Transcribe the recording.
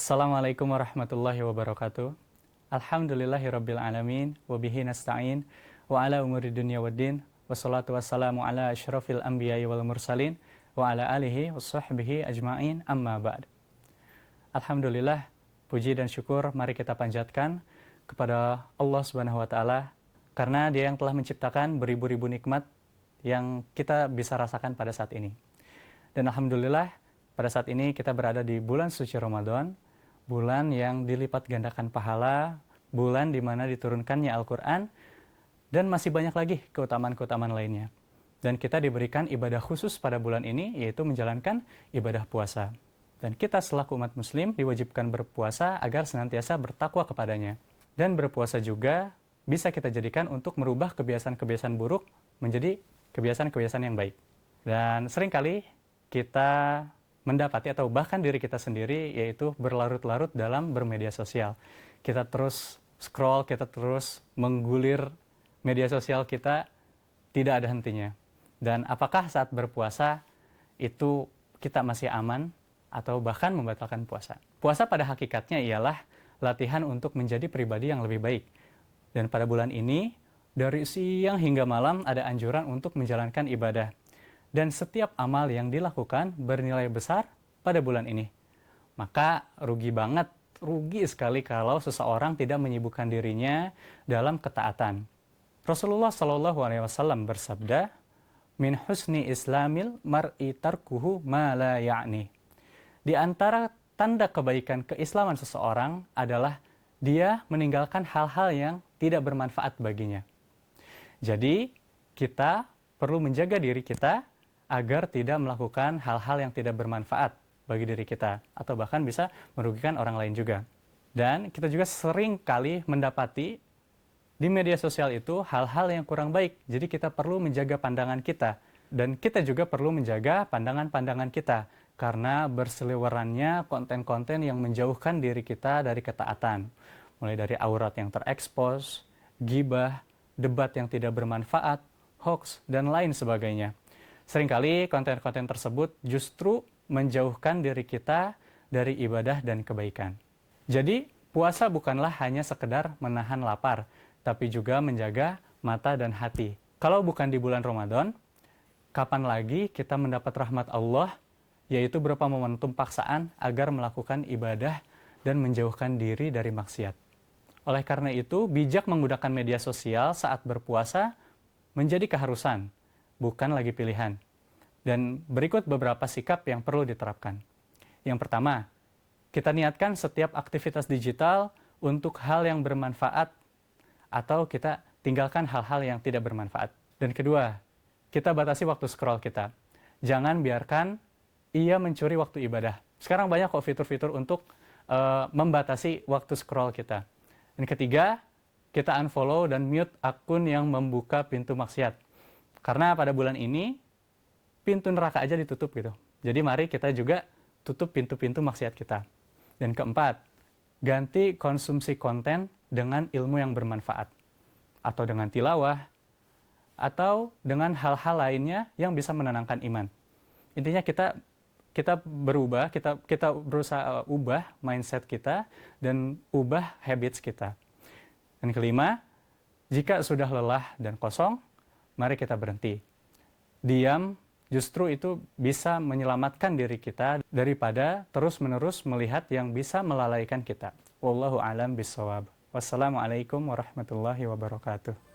Assalamualaikum warahmatullahi wabarakatuh. Alhamdulillahirabbil alamin wa bihi nasta'in wa ala umuri dunya waddin wassalatu wassalamu ala asyrafil anbiya'i wal mursalin wa ala alihi washabbihi ajma'in amma ba'd. Alhamdulillah, puji dan syukur mari kita panjatkan kepada Allah Subhanahu wa taala karena Dia yang telah menciptakan beribu-ribu nikmat yang kita bisa rasakan pada saat ini. Dan alhamdulillah pada saat ini kita berada di bulan suci Ramadan, bulan yang dilipat gandakan pahala, bulan di mana diturunkannya Al-Quran, dan masih banyak lagi keutamaan-keutamaan lainnya. Dan kita diberikan ibadah khusus pada bulan ini, yaitu menjalankan ibadah puasa. Dan kita selaku umat muslim diwajibkan berpuasa agar senantiasa bertakwa kepadanya. Dan berpuasa juga bisa kita jadikan untuk merubah kebiasaan-kebiasaan buruk menjadi kebiasaan-kebiasaan yang baik. Dan seringkali kita mendapati atau bahkan diri kita sendiri yaitu berlarut-larut dalam bermedia sosial. Kita terus scroll, kita terus menggulir media sosial kita, tidak ada hentinya. Dan apakah saat berpuasa itu kita masih aman atau bahkan membatalkan puasa? Puasa pada hakikatnya ialah latihan untuk menjadi pribadi yang lebih baik. Dan pada bulan ini, dari siang hingga malam ada anjuran untuk menjalankan ibadah. Dan setiap amal yang dilakukan bernilai besar pada bulan ini. Maka rugi sekali kalau seseorang tidak menyibukkan dirinya dalam ketaatan. Rasulullah SAW bersabda, "Min husni islamil mar'i tarkuhu ma la ya'ni." Di antara tanda kebaikan keislaman seseorang adalah dia meninggalkan hal-hal yang tidak bermanfaat baginya. Jadi, kita perlu menjaga diri kita agar tidak melakukan hal-hal yang tidak bermanfaat bagi diri kita, atau bahkan bisa merugikan orang lain juga. Dan kita juga sering kali mendapati di media sosial itu hal-hal yang kurang baik, jadi kita perlu menjaga pandangan kita, dan kita juga perlu menjaga pandangan-pandangan kita, karena berseliwerannya konten-konten yang menjauhkan diri kita dari ketaatan, mulai dari aurat yang terekspos, ghibah, debat yang tidak bermanfaat, hoax, dan lain sebagainya. Seringkali konten-konten tersebut justru menjauhkan diri kita dari ibadah dan kebaikan. Jadi, puasa bukanlah hanya sekedar menahan lapar, tapi juga menjaga mata dan hati. Kalau bukan di bulan Ramadan, kapan lagi kita mendapat rahmat Allah, yaitu berupa momentum paksaan agar melakukan ibadah dan menjauhkan diri dari maksiat. Oleh karena itu, bijak menggunakan media sosial saat berpuasa menjadi keharusan, bukan lagi pilihan. Dan berikut beberapa sikap yang perlu diterapkan. Yang pertama, kita niatkan setiap aktivitas digital untuk hal yang bermanfaat atau kita tinggalkan hal-hal yang tidak bermanfaat. Dan kedua, kita batasi waktu scroll kita. Jangan biarkan ia mencuri waktu ibadah. Sekarang banyak kok fitur-fitur untuk membatasi waktu scroll kita. Dan ketiga, kita unfollow dan mute akun yang membuka pintu maksiat. Karena pada bulan ini, pintu neraka aja ditutup gitu. Jadi mari kita juga tutup pintu-pintu maksiat kita. Dan keempat, ganti konsumsi konten dengan ilmu yang bermanfaat. Atau dengan tilawah, atau dengan hal-hal lainnya yang bisa menenangkan iman. Intinya kita berubah, kita berusaha ubah mindset kita dan ubah habits kita. Dan kelima, jika sudah lelah dan kosong, mari kita berhenti. Diam justru itu bisa menyelamatkan diri kita daripada terus-menerus melihat yang bisa melalaikan kita. Wallahu a'lam bishawab. Wassalamualaikum warahmatullahi wabarakatuh.